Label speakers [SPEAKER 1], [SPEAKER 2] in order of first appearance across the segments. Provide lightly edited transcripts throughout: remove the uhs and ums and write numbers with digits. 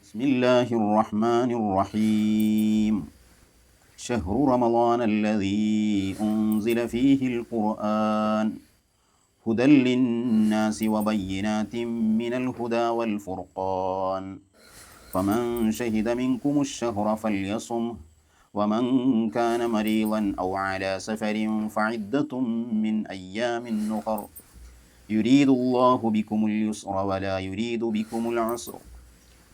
[SPEAKER 1] بسم الله الرحمن الرحيم. شهر رمضان الذي أنزل فيه القرآن هدى للناس وبينات من الهدى والفرقان فمن شهد منكم الشهر فليصمه ومن كان مريضا أو على سفر فعدة من أيام أخر يريد الله بكم اليسر ولا يريد بكم العسر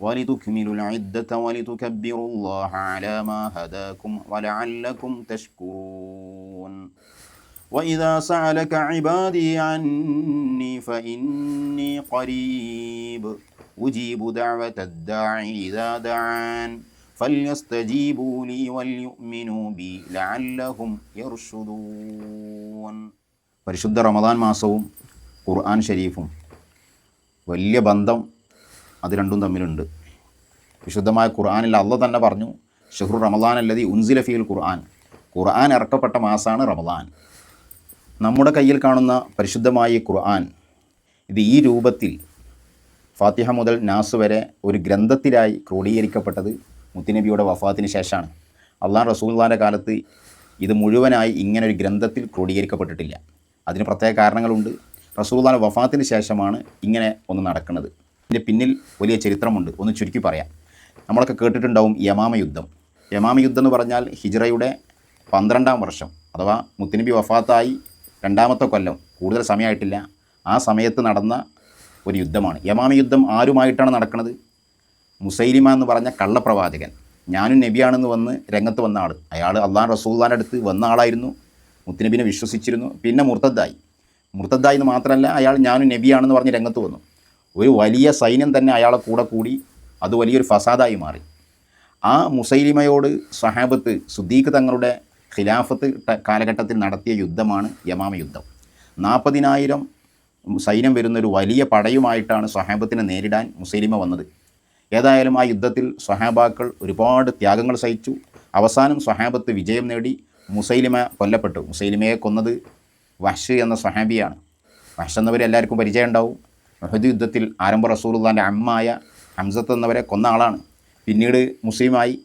[SPEAKER 1] ولتكملوا العدة ولتكبروا الله على ما هداكم ولعلكم تشكرون وإذا سألك عبادي عني فإني قريب أجيب دعوة الداعي إذا دعان فليستجيبوا لي وليؤمنوا بي لعلهم يرشدون. പരിശുദ്ധ റമദാൻ മാസവും ഖുർആൻ ഷരീഫും വലിയ ബന്ധം അത് രണ്ടും തമ്മിലുണ്ട്. വിശുദ്ധമായ ഖുർആനിൽ അള്ളാഹ് തന്നെ പറഞ്ഞു, ഷഹ്റു റമദാൻ അല്ലദീ ഉൻസില ഫീഹിൽ ഖുർആൻ. ഖുർആൻ ഇറക്കപ്പെട്ട മാസമാണ് റമദാൻ. നമ്മുടെ കയ്യിൽ കാണുന്ന പരിശുദ്ധമായ ഈ ഖുർആൻ ഇത് ഈ രൂപത്തിൽ ഫാത്തിഹ മുതൽ നാസ് വരെ ഒരു ഗ്രന്ഥത്തിലായി ക്രോഡീകരിക്കപ്പെട്ടത് മുത്തുനബിയുടെ വഫാത്തിന് ശേഷമാണ്. അള്ളാഹ് റസൂലുള്ളാഹിൻ്റെ കാലത്ത് ഇത് മുഴുവനായി ഇങ്ങനെ ഒരു ഗ്രന്ഥത്തിൽ ക്രോഡീകരിക്കപ്പെട്ടിട്ടില്ല. അതിന് പ്രത്യേക കാരണങ്ങളുണ്ട്. റസൂലുള്ളാഹിയുടെ വഫാത്തിന് ശേഷമാണ് ഇങ്ങനെ ഒന്ന് നടക്കുന്നത്. ഇതിൻ്റെ പിന്നിൽ വലിയ ചരിത്രമുണ്ട്. ഒന്ന് ചുരുക്കി പറയാം. നമ്മളൊക്കെ കേട്ടിട്ടുണ്ടാവും യമാമ യുദ്ധം. യമാമ യുദ്ധം എന്ന് പറഞ്ഞാൽ ഹിജ്റയുടെ 12-ാം വർഷം, അഥവാ മുത്തുനബി വഫാത്തായി 2-ാമത്തെ കൊല്ലം, കൂടുതൽ സമയമായിട്ടില്ല, ആ സമയത്ത് നടന്ന ഒരു യുദ്ധമാണ്. യമാമ യുദ്ധം ആരുമായിട്ടാണ് നടക്കുന്നത്? മുസൈലിമ എന്ന് പറഞ്ഞ കള്ളപ്രവാചകൻ, ഞാനും നബിയാണെന്ന് വന്ന് രംഗത്ത് വന്ന ആൾ. അയാൾ അള്ളാഹ് റസൂലുള്ളാഹിൻ്റെ അടുത്ത് വന്ന ആളായിരുന്നു, മുത്തുനബിനെ വിശ്വസിച്ചിരുന്നു. പിന്നെ മുർത്തദ്ദായി എന്ന് മാത്രമല്ല, അയാൾ ഞാനും നബിയാണെന്ന് പറഞ്ഞ് രംഗത്ത് വന്നു. ഒരു വലിയ സൈന്യം തന്നെ അയാളെ കൂടി അത് വലിയൊരു ഫസാദായി മാറി. ആ മുസൈലിമയോട് സ്വഹാബത്ത് സുദ്ദീഖ് തങ്ങളുടെ ഖിലാഫത്ത് കാലഘട്ടത്തിൽ നടത്തിയ യുദ്ധമാണ് യമാമ യുദ്ധം. 40,000 സൈന്യം വരുന്നൊരു വലിയ പടയുമായിട്ടാണ് സ്വഹാബത്തിനെ നേരിടാൻ മുസൈലിമ വന്നത്. ഏതായാലും ആ യുദ്ധത്തിൽ സ്വഹാബാക്കൾ ഒരുപാട് ത്യാഗങ്ങൾ സഹിച്ചു. അവസാനം സ്വഹാബത്ത് വിജയം നേടി. മുസൈലിമ കൊല്ലപ്പെട്ടു. മുസൈലിമയെ കൊന്നത് വഹ്ഷ് എന്ന സ്വഹാബിയാണ്. വഹ്ഷ് എന്നവരെ എല്ലാവർക്കും പരിചയം ഉണ്ടാവും. ഉഹദ് യുദ്ധത്തിൽ ആരംഭ റസൂലുള്ളാഹിൻ്റെ അമ്മായ ഹംസത്ത് എന്നവരെ കൊന്ന ആളാണ്. പിന്നീട് മുസ്ലിമായി.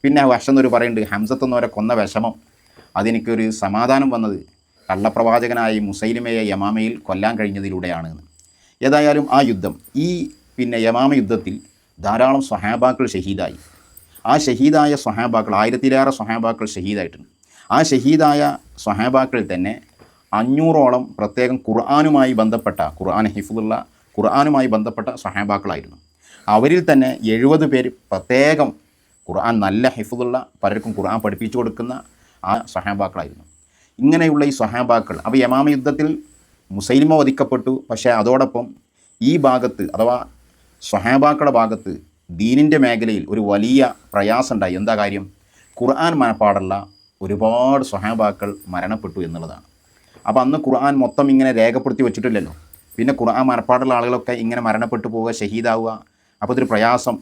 [SPEAKER 1] പിന്നെ വഹ്ഷ് എന്നവർ പറയുന്നുണ്ട്, ഹംസത്ത് എന്നവരെ കൊന്ന വിഷമം അതെനിക്കൊരു സമാധാനം വന്നത് കള്ളപ്രവാചകനായി മുസൈലിമയെ യമാമയിൽ കൊല്ലാൻ കഴിഞ്ഞതിലൂടെയാണ്. ഏതായാലും ആ യുദ്ധം, ഈ യമാമ യുദ്ധത്തിൽ ധാരാളം സ്വഹാബാക്കൾ ഷഹീദായി. ആ ഷഹീദായ സ്വഹാബാക്കൾ 1000-ലേറെ സ്വഹാബാക്കൾ ഷഹീദായിട്ടുണ്ട്. ആ ഷഹീദായ സ്വഹാബാക്കളിൽ തന്നെ 500ഓളം പ്രത്യേകം ഖുർആനുമായി ബന്ധപ്പെട്ട, ഖുർആൻ ഹിഫ്ളുള്ള ഖുർആനുമായി ബന്ധപ്പെട്ട സ്വഹാബാക്കളായിരുന്നു. അവരിൽ തന്നെ 70 പേര് പ്രത്യേകം ഖുർആൻ നല്ല ഹിഫ്ളുള്ള, പലർക്കും ഖുർആൻ പഠിപ്പിച്ചു കൊടുക്കുന്ന ആ സ്വഹാബാക്കളായിരുന്നു. ഇങ്ങനെയുള്ള ഈ സ്വഹാബാക്കൾ, അപ്പോൾ യമാമ യുദ്ധത്തിൽ മുസൈലിമ വധിക്കപ്പെട്ടു. പക്ഷേ അതോടൊപ്പം ഈ ഭാഗത്ത്, അഥവാ സ്വഹാബാക്കളുടെ ഭാഗത്ത് ദീനിൻ്റെ മേഖലയിൽ ഒരു വലിയ പ്രയാസം ഉണ്ടായി. എന്താ കാര്യം? ഖുർആൻ മനപ്പാടുള്ള ഒരുപാട് സ്വഹാബാക്കൾ മരണപ്പെട്ടു എന്നുള്ളതാണ്. അപ്പോൾ അന്ന് ഖുർആൻ മൊത്തം ഇങ്ങനെ രേഖപ്പെടുത്തി വെച്ചിട്ടില്ലല്ലോ. പിന്നെ ഖുർആൻ മനപ്പാടുള്ള ആളുകളൊക്കെ ഇങ്ങനെ മരണപ്പെട്ടു പോവുക, ഷഹീദാവുക. അപ്പോൾ ഇതൊരു പ്രയാസം.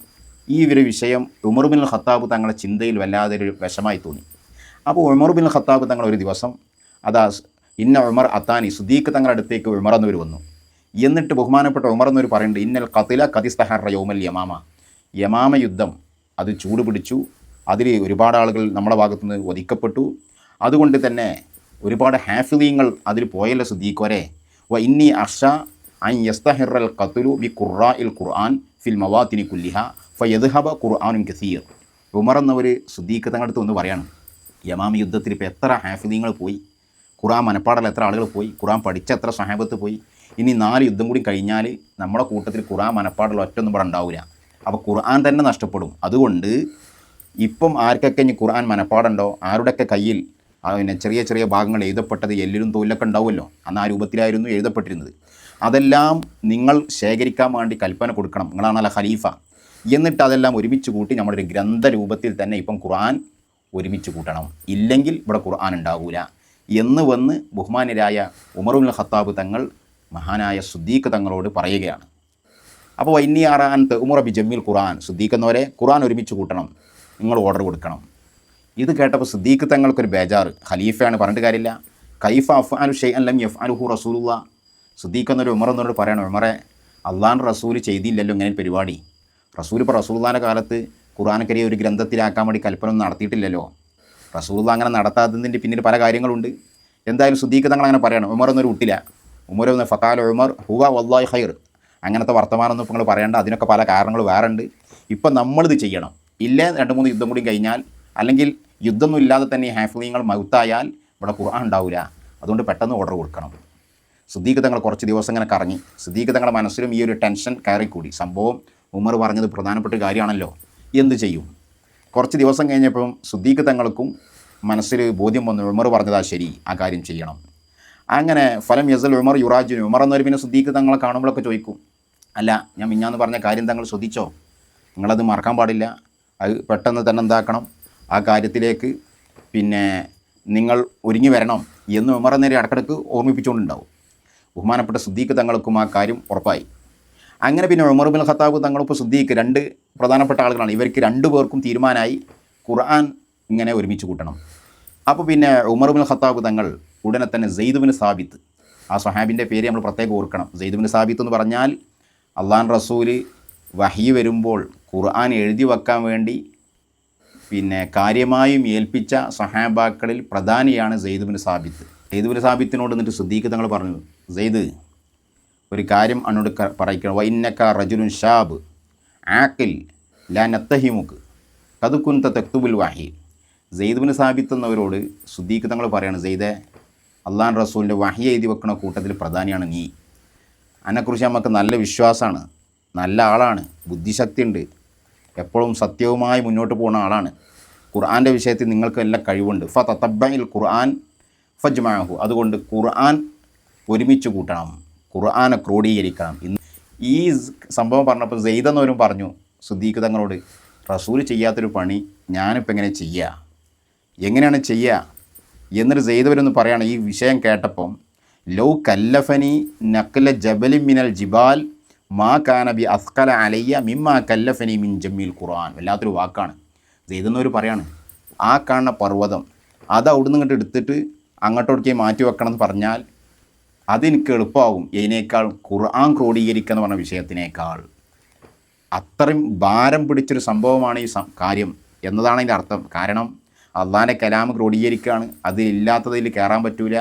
[SPEAKER 1] ഈ ഒരു വിഷയം ഉമർ ബിൻ ഖത്താബ് തങ്ങളുടെ ചിന്തയിൽ വല്ലാതെ ഒരു വിഷമായി തോന്നി. അപ്പോൾ ഉമർ ബിൻ ഖത്താബ് തങ്ങൾ ഒരു ദിവസം ഇന്ന ഉമർ അത്താനി, സുദ്ദീഖ് തങ്ങളുടെ അടുത്തേക്ക് ഉമർ എന്നവർ വന്നു. എന്നിട്ട് ബഹുമാനപ്പെട്ട ഉമർ എന്നവർ പറയുന്നുണ്ട്, ഇന്നൽ ഖതില ഖദിസ്തഹറ യൗമൽ യമാമ. യമാമ യുദ്ധം അത് ചൂട് പിടിച്ചു. അതിൽ ഒരുപാട് ആളുകൾ നമ്മുടെ ഭാഗത്തുനിന്ന് വധിക്കപ്പെട്ടു. അതുകൊണ്ട് തന്നെ ഒരുപാട് ഹാഫിളീങ്ങൾ അതിൽ പോയല്ലോ സുദ്ദീഖോരെ. വ ഇന്നി അർഷ അൻ യസ്തഹിറൽ ഖത്ലു ബി ഖുറാഇൽ ഖുർആൻ ഫിൽ മവാത്തിനി കുല്ലിഹ ഫയദ്ഹബ ഖുർആനുൻ കസീർ. ഉമർ എന്നവർ സുദ്ദീഖ് തങ്ങളുടെ അടുത്ത് ഒന്ന് പറയാണ്, യമാമ യുദ്ധത്തിൽ ഇപ്പോൾ എത്ര ഹാഫിളീങ്ങൾ പോയി, ഖുർആൻ മനപ്പാടൽ എത്ര ആളുകൾ പോയി, ഖുർആൻ പഠിച്ച എത്ര സ്വഹാബത്ത് പോയി. ഇനി 4 യുദ്ധം കൂടി കഴിഞ്ഞാൽ നമ്മുടെ കൂട്ടത്തിൽ ഖുർആൻ മനപ്പാടുള്ള ഒറ്റൊന്നും ഇവിടെ ഉണ്ടാവില്ല. അപ്പോൾ ഖുർആൻ തന്നെ നഷ്ടപ്പെടും. അതുകൊണ്ട് ഇപ്പം ആർക്കൊക്കെ ഇനി ഖുർആൻ മനപ്പാടുണ്ടോ, ആരുടെയൊക്കെ കയ്യിൽ ചെറിയ ചെറിയ ഭാഗങ്ങൾ എഴുതപ്പെട്ടത് എല്ലിലും തോലിലൊക്കെ ഉണ്ടാവുമല്ലോ, അന്ന് ആ രൂപത്തിലായിരുന്നു എഴുതപ്പെട്ടിരുന്നത്, അതെല്ലാം നിങ്ങൾ ശേഖരിക്കാൻ വേണ്ടി കൽപ്പന കൊടുക്കണം. നിങ്ങളാണല്ലോ ഖലീഫ. എന്നിട്ട് അതെല്ലാം ഒരുമിച്ച് കൂട്ടി നമ്മുടെ ഒരു ഗ്രന്ഥ രൂപത്തിൽ തന്നെ ഇപ്പം ഖുർആൻ ഒരുമിച്ച് കൂട്ടണം, ഇല്ലെങ്കിൽ ഇവിടെ ഖുർആൻ ഉണ്ടാവില്ല എന്ന് വന്ന് ബഹുമാന്യരായ ഉമർ ബിൻ ഖത്താബ് തങ്ങൾ മഹാനായ സുദ്ദീഖ് തങ്ങളോട് പറയുകയാണ്. അപ്പോൾ ഇന്നി അറാൻ ഉമർ ബി ജമ്മിൽ ഖുർആൻ, സുദ്ദീഖ് എന്നവരെ ഖുർആൻ ഒരുമിച്ച് കൂട്ടണം, നിങ്ങൾ ഓർഡർ കൊടുക്കണം. ഇത് കേട്ടപ്പോൾ സുദ്ദീഖ് തങ്ങൾക്കൊരു ബേജാറ്. ഖലീഫയാണ്, പറഞ്ഞിട്ട് കാര്യമില്ല. കൈഫ അഫ്അലു ഷൈഅൻ ലം യഫ്അലുഹു റസൂലുള്ളാഹ്. സുദ്ദീഖ് എന്നൊരു ഉമർ എന്നോട് പറയണം, ഉമറെ, അള്ളാഹുവിൻ്റെ റസൂൽ ചെയ്തില്ലല്ലോ ഇങ്ങനെ പരിപാടി. റസൂലുള്ളാഹിൻ്റെ കാലത്ത് ഖുർആൻ കരിയ ഒരു ഗ്രന്ഥത്തിലാക്കാൻ വേണ്ടി കൽപ്പന ഒന്നും നടത്തിയിട്ടില്ലല്ലോ. റസൂലുള്ളാഹി അങ്ങനെ നടത്താത്തതിൻ്റെ പിന്നിൽ പല കാര്യങ്ങളുണ്ട്. എന്തായാലും സിദ്ദീഖ് തങ്ങൾ അങ്ങനെ പറയണം. ഉമർ എന്നൊരു കുട്ടില്ല, ഉമർ ഒന്ന് ഫഖാല ഉമർ ഹുവ വല്ലാഹി ഖൈർ, അങ്ങനത്തെ വർത്തമാനമൊന്നും ഇപ്പോൾ നിങ്ങൾ പറയേണ്ട, അതിനൊക്കെ പല കാരണങ്ങൾ വേറെ ഉണ്ട്. ഇപ്പം നമ്മളിത് ചെയ്യണം. ഇല്ലേ 2-3 യുദ്ധം കൂടി കഴിഞ്ഞാൽ, അല്ലെങ്കിൽ യുദ്ധമൊന്നും ഇല്ലാതെ തന്നെ ഈ ഹാഫിളീങ്ങൾ മൗത്തായാൽ ഇവിടെ ഖുർആൻ ഉണ്ടാവില്ല. അതുകൊണ്ട് പെട്ടെന്ന് ഓർഡർ കൊടുക്കണം. സിദ്ദീഖ് തങ്ങൾ കുറച്ച് ദിവസം ഇങ്ങനെ കറങ്ങി. സിദ്ദീഖ് തങ്ങളുടെ മനസ്സിലും ഈ ഒരു ടെൻഷൻ കയറിക്കൂടി. സംഭവം ഉമർ പറഞ്ഞത് പ്രധാനപ്പെട്ട കാര്യമാണല്ലോ, എന്ത് ചെയ്യും? കുറച്ച് ദിവസം കഴിഞ്ഞപ്പം സിദ്ദീഖ് തങ്ങൾക്കും മനസ്സിൽ ബോധ്യം വന്നു, ഉമർ പറഞ്ഞതാ ശരി, ആ കാര്യം ചെയ്യണം. അങ്ങനെ ഫലം യസൽ ഉമർ യുറാജുന്, ഉമർ എന്നൊരു പിന്നെ സിദ്ദീഖ് തങ്ങളെ കാണുമ്പോഴൊക്കെ ചോദിക്കും, അല്ല ഞാൻ മിഞ്ഞാന്ന് പറഞ്ഞ കാര്യം തങ്ങൾ ശ്രദ്ധിച്ചോ? നിങ്ങളത് മറക്കാൻ പാടില്ല, അത് പെട്ടെന്ന് തന്നെ എന്താക്കണം, ആ കാര്യത്തിലേക്ക് പിന്നെ നിങ്ങൾ ഒരുങ്ങി വരണം എന്ന് ഉമർ നേരെ ഇടക്കിടക്ക് ഓർമ്മിപ്പിച്ചുകൊണ്ടുണ്ടാവും. ബഹുമാനപ്പെട്ട സിദ്ദീഖ് തങ്ങൾക്കും ആ കാര്യം ഉറപ്പായി. അങ്ങനെ പിന്നെ ഉമർ ബിൻ ഖത്താബ് തങ്ങളിപ്പോൾ സിദ്ദീഖ് 2 പ്രധാനപ്പെട്ട ആളുകളാണ്. ഇവർക്ക് 2 പേർക്കും തീരുമാനമായി ഖുർആൻ ഇങ്ങനെ ഒരുമിച്ച് കൂട്ടണം. അപ്പോൾ പിന്നെ ഉമർ ബിൻ ഖത്താബ് തങ്ങൾ ഉടനെ തന്നെ സെയ്ദ് ബിൻ സാബിത്ത്, ആ സ്വഹാബിൻ്റെ പേര് നമ്മൾ പ്രത്യേകം ഓർക്കണം. സെയ്ദ് ബിൻ സാബിത്ത് എന്ന് പറഞ്ഞാൽ അള്ളാഹു റസൂല് വഹി വരുമ്പോൾ ഖുർആൻ എഴുതി വെക്കാൻ വേണ്ടി പിന്നെ കാര്യമായും ഏൽപ്പിച്ച സ്വഹാബാക്കളിൽ പ്രധാനിയാണ് സെയ്ദ് ബിൻ സാബിത്ത്. സെയ്ദ് ബിൻ സാബിത്തിനോട് എന്നിട്ട് സിദ്ദീഖ് തങ്ങൾ പറഞ്ഞു, സെയ്ദ് ഒരു കാര്യം എന്നോട് പറയിക്കണം, വൈന്നക്ക റജുലുൻ ഷാബ് ആക്കിൽ ലാ നത്തഹിമുക്ക് കതുക്കുൻത തെക്തുബുൽ വാഹി. സെയ്ദ് ബിൻ സാബിത്ത് എന്നവരോട് സിദ്ദീഖ് തങ്ങൾ പറയാണ്, സെയ്ദേ അള്ളാഹു റസൂലിൻ്റെ വഹി എഴുതി വെക്കുന്ന കൂട്ടത്തിൽ പ്രധാനിയാണ് നീ. അതിനെക്കുറിച്ച് നമുക്ക് നല്ല വിശ്വാസമാണ്, നല്ല ആളാണ്, ബുദ്ധിശക്തി ഉണ്ട്, എപ്പോഴും സത്യവുമായി മുന്നോട്ട് പോകുന്ന ആളാണ്. ഖുർആൻ്റെ വിഷയത്തിൽ നിങ്ങൾക്ക് എല്ലാം കഴിവുണ്ട്. ഫതതബ്ബഇൽ ഖുർആൻ ഫജ്മഅഹു, അതുകൊണ്ട് ഖുർആൻ ഒരുമിച്ച് കൂട്ടണം, ഖുർആനെ ക്രോഡീകരിക്കണം. ഈ സംഭവം പറഞ്ഞപ്പോൾ സെയ്ദ് എന്നവരും പറഞ്ഞു സിദ്ദീഖ് തങ്ങളോട്, റസൂൽ ചെയ്യാത്തൊരു പണി ഞാനിപ്പോൾ എങ്ങനെ ചെയ്യുക, എങ്ങനെയാണ് ചെയ്യുക എന്നിട്ട് സെയ്ദ് അവരൊന്ന് പറയുകയാണ്. ഈ വിഷയം കേട്ടപ്പം ലൗ കല്ലഫനി നഖ്ല ജബലി മിനൽ ജിബാൽ മാ കാനബി അസ്കല അലയ്യ മിമ്മാ കല്ലഫനി മിൻ ജമ്മീൽ ഖുർആൻ. വല്ലാത്തൊരു വാക്കാണ്. സെയ്ദ് എന്നവർ പറയാണ്, ആ കാണുന്ന പർവ്വതം അത് അവിടുന്ന് ഇങ്ങോട്ട് എടുത്തിട്ട് അങ്ങോട്ടോടേക്ക് മാറ്റി വെക്കണം എന്ന് പറഞ്ഞാൽ അതെനിക്ക് എളുപ്പമാകും ഇതിനേക്കാൾ ഖുർആൻ ക്രോഡീകരിക്കുക എന്ന് പറഞ്ഞ വിഷയത്തിനേക്കാൾ. അത്രയും ഭാരം പിടിച്ചൊരു സംഭവമാണ് ഈ കാര്യം എന്നതാണ് അതിൻ്റെ അർത്ഥം. കാരണം അള്ളാഹിൻ്റെ കലാം ക്രോഡീകരിക്കുകയാണ്, അതിലില്ലാത്തതിൽ കയറാൻ പറ്റൂല,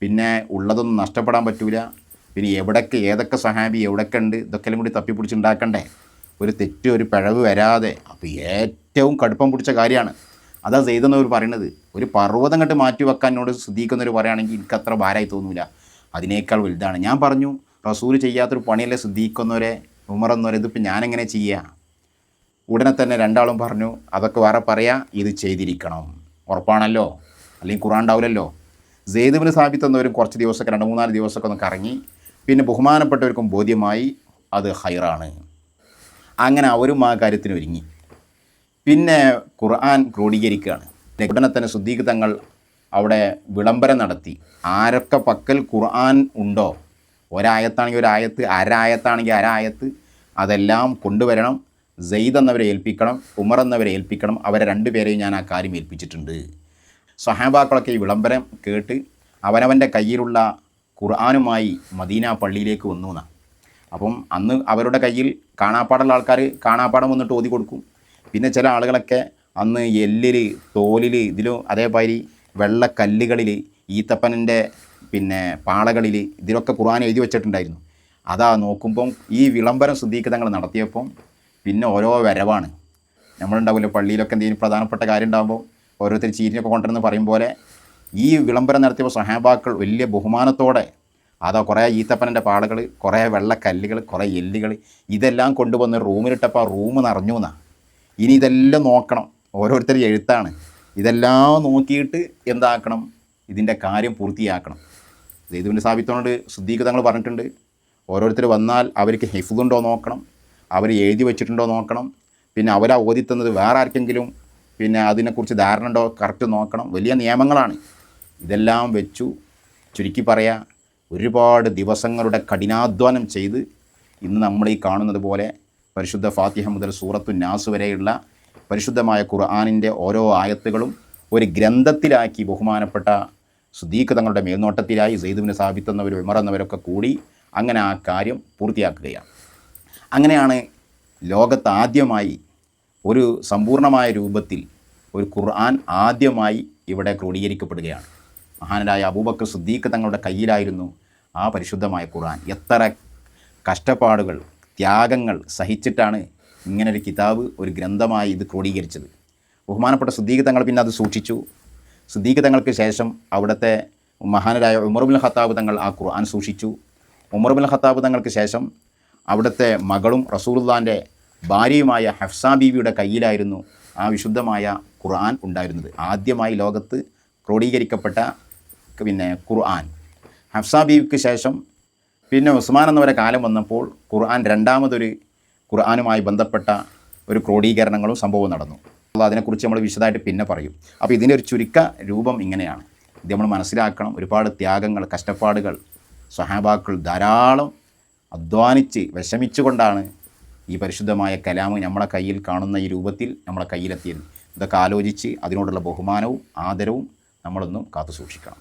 [SPEAKER 1] പിന്നെ ഉള്ളതൊന്നും നഷ്ടപ്പെടാൻ പറ്റൂല, പിന്നെ എവിടൊക്കെ ഏതൊക്കെ സഹാബി എവിടൊക്കെ ഉണ്ട് ഇതൊക്കെല്ലാം കൂടി തപ്പിപ്പിടിച്ചുണ്ടാക്കണ്ടേ, ഒരു തെറ്റ് ഒരു പിഴവ് വരാതെ. അപ്പോൾ ഏറ്റവും കടുപ്പം പിടിച്ച കാര്യമാണ്. അതാ സെയ്ദ് എന്നവർ പറയുന്നത്. ഒരു പർവ്വതം കണ്ട് മാറ്റി വെക്കാൻ എന്നോട് സിദ്ദീഖെന്നവർ പറയുകയാണെങ്കിൽ എനിക്കത്ര ഭാരമായി തോന്നൂല, അതിനേക്കാൾ വലുതാണ്. ഞാൻ പറഞ്ഞു റസൂൽ ചെയ്യാത്തൊരു പണിയല്ലേ സിദ്ദീഖെന്നവരെ ഉമർ എന്നവരെ, ഇതിപ്പോൾ ഞാനെങ്ങനെ ചെയ്യുക? ഉടനെ തന്നെ രണ്ടാളും പറഞ്ഞു, അതൊക്കെ വേറെ പറയാം, ഇത് ചെയ്തിരിക്കണം, ഉറപ്പാണല്ലോ, അല്ലെങ്കിൽ ഖുർആൻ ഉണ്ടാവില്ലല്ലോ. സെയ്ദ് ബിൻ സാബിത്ത് എന്നവരും കുറച്ച് ദിവസമൊക്കെ 2-3 ദിവസമൊക്കെ ഒന്ന് കറങ്ങി. പിന്നെ ബഹുമാനപ്പെട്ടവർക്കും ബോധ്യമായി അത് ഹൈറാണ്. അങ്ങനെ അവരും ആ കാര്യത്തിന് ഒരുങ്ങി. പിന്നെ ഖുർആൻ ക്രോഡീകരിക്കുകയാണ്. ഉടനെ തന്നെ സിദ്ദീഖ് തങ്ങൾ അവിടെ വിളംബരം നടത്തി. ആരൊക്കെ പക്കൽ ഖുർആൻ ഉണ്ടോ, ഒരായത്താണെങ്കിൽ ഒരായത്ത്, അരായത്താണെങ്കിൽ അരായത്ത്, അതെല്ലാം കൊണ്ടുവരണം. സെയ്ദ് എന്നവരെ ഏൽപ്പിക്കണം, ഉമർ എന്നവരെ ഏൽപ്പിക്കണം. അവരെ 2 പേരെയും ഞാൻ ആ കാര്യം ഏൽപ്പിച്ചിട്ടുണ്ട്. സ്വഹാബാക്കളൊക്കെ ഈ വിളംബരം കേട്ട് അവനവൻ്റെ കയ്യിലുള്ള ഖുർആനുമായി മദീന പള്ളിയിലേക്ക് വന്നു എന്നാണ്. അപ്പം അന്ന് അവരുടെ കയ്യിൽ കാണാപ്പാടുള്ള ആൾക്കാർ കാണാപ്പാടം വന്നിട്ട് ഓതി കൊടുക്കും. പിന്നെ ചില ആളുകളൊക്കെ അന്ന് എല്ലിൽ തോലിൽ ഇതിലും അതേമാതിരി വെള്ളക്കല്ലുകളിൽ ഈത്തപ്പനൻ്റെ പിന്നെ പാളകളിൽ ഇതിലൊക്കെ ഖുർആൻ എഴുതി വെച്ചിട്ടുണ്ടായിരുന്നു. അതാ നോക്കുമ്പം ഈ വിളംബരം സിദ്ദീഖ് തങ്ങൾ നടത്തിയപ്പം പിന്നെ ഓരോ വരവാണ്. നമ്മളുണ്ടാവില്ല പള്ളിയിലൊക്കെ എന്തെങ്കിലും പ്രധാനപ്പെട്ട കാര്യം ഉണ്ടാകുമ്പോൾ ഓരോരുത്തർ ചീരിനൊക്കെ കൊണ്ടുവരുന്ന പറയും പോലെ ഈ വിളംബരം നടത്തിയപ്പോൾ സഹാബാക്കൾ വലിയ ബഹുമാനത്തോടെ അതാ കുറേ ഈത്തപ്പനൻ്റെ പാളകൾ, കുറേ വെള്ളക്കല്ലുകൾ, കുറേ എല്ലുകൾ, ഇതെല്ലാം കൊണ്ടുവന്ന് റൂമിലിട്ടപ്പോൾ ആ റൂം നിറഞ്ഞു എന്നാണ്. ഇനി ഇതെല്ലാം നോക്കണം, ഓരോരുത്തർ എഴുത്താണ്, ഇതെല്ലാം നോക്കിയിട്ട് എന്താക്കണം, ഇതിൻ്റെ കാര്യം പൂർത്തിയാക്കണം. സെയ്ദ് ബിൻ സാബിത്തിനോട് സിദ്ദീഖ് തങ്ങൾ പറഞ്ഞിട്ടുണ്ട്, ഓരോരുത്തർ വന്നാൽ അവർക്ക് ഹിഫ്ളുണ്ടോ നോക്കണം, അവർ എഴുതി വെച്ചിട്ടുണ്ടോ നോക്കണം, പിന്നെ അവരാ ഓതിത്തുന്നത് വേറെ ആർക്കെങ്കിലും പിന്നെ അതിനെക്കുറിച്ച് ധാരണ ഉണ്ടോ കറക്റ്റ് നോക്കണം. വലിയ നിയമങ്ങളാണ്. ഇതെല്ലാം വെച്ചു ചുരുക്കി പറയാ, ഒരുപാട് ദിവസങ്ങളുടെ കഠിനാധ്വാനം ചെയ്ത് ഇന്ന് നമ്മൾ ഈ കാണുന്നത് പോലെ പരിശുദ്ധ ഫാത്തിഹ മുതൽ സൂറത്തു നാസ് വരെയുള്ള പരിശുദ്ധമായ ഖുർആനിൻ്റെ ഓരോ ആയത്തുകളും ഒരു ഗ്രന്ഥത്തിലാക്കി ബഹുമാനപ്പെട്ട സിദ്ദീഖ് തങ്ങളുടെ മേൽനോട്ടത്തിലായി സെയ്ദ് ബിൻ സാബിത്ത് എന്നവർ ഉമർ എന്നവരൊക്കെ കൂടി അങ്ങനെ ആ കാര്യം പൂർത്തിയാക്കുകയാണ്. അങ്ങനെയാണ് ലോകത്ത് ആദ്യമായി ഒരു സമ്പൂർണ്ണമായ രൂപത്തിൽ ഒരു ഖുർആൻ ആദ്യമായി ഇവിടെ ക്രോഡീകരിക്കപ്പെടുകയാണ്. മഹാനായ അബൂബക്കർ സിദ്ദീഖ് തങ്ങളുടെ കയ്യിലായിരുന്നു ആ പരിശുദ്ധമായ ഖുർആൻ. എത്ര കഷ്ടപ്പാടുകൾ, ത്യാഗങ്ങൾ സഹിച്ചിട്ടാണ് ഇങ്ങനൊരു കിതാബ്, ഒരു ഗ്രന്ഥമായി ഇത് ക്രോഡീകരിച്ചത്. ബഹുമാനപ്പെട്ട സിദ്ദീഖ് തങ്ങൾ പിന്നെ അത് സൂക്ഷിച്ചു. സിദ്ദീഖ് തങ്ങൾക്ക് ശേഷം അവിടുത്തെ മഹാനായ ഉമർ ഇബ്നുൽ ഖത്താബ് തങ്ങൾ ആ ഖുർആൻ സൂക്ഷിച്ചു. ഉമർ ഇബ്നുൽ ഖത്താബ് തങ്ങൾക്ക് ശേഷം അവിടുത്തെ മകളും റസൂലുള്ളാഹിൻ്റെ ഭാര്യയുമായ ഹഫ്സ ബീവിയുടെ കയ്യിലായിരുന്നു ആ വിശുദ്ധമായ ഖുർആൻ ഉണ്ടായിരുന്നത്. ആദ്യമായി ലോകത്ത് ക്രോഡീകരിക്കപ്പെട്ട ഖുർആൻ. ഹഫ്സ ബീവിക്ക് ശേഷം പിന്നെ ഉസ്മാൻ എന്നവരെ കാലം വന്നപ്പോൾ ഖുർആൻ രണ്ടാമതൊരു ഖുർആനുമായി ബന്ധപ്പെട്ട ഒരു ക്രോഡീകരണങ്ങളും സംഭവം നടന്നു. അതിനെക്കുറിച്ച് നമ്മൾ വിശദമായിട്ട് പിന്നെ പറയും. അപ്പോൾ ഇതിൻ്റെ ഒരു ചുരുക്ക രൂപം ഇങ്ങനെയാണ്. ഇത് നമ്മൾ മനസ്സിലാക്കണം. ഒരുപാട് ത്യാഗങ്ങൾ, കഷ്ടപ്പാടുകൾ, സ്വഹാബാക്കൾ ധാരാളം അധ്വാനിച്ച് വിഷമിച്ചുകൊണ്ടാണ് ഈ പരിശുദ്ധമായ കലാമ് നമ്മളെ കയ്യിൽ കാണുന്ന ഈ രൂപത്തിൽ നമ്മളെ കയ്യിലെത്തിയത്. ഇതൊക്കെ ആലോചിച്ച് അതിനോടുള്ള ബഹുമാനവും ആദരവും നമ്മളൊന്നും കാത്തു സൂക്ഷിക്കണം.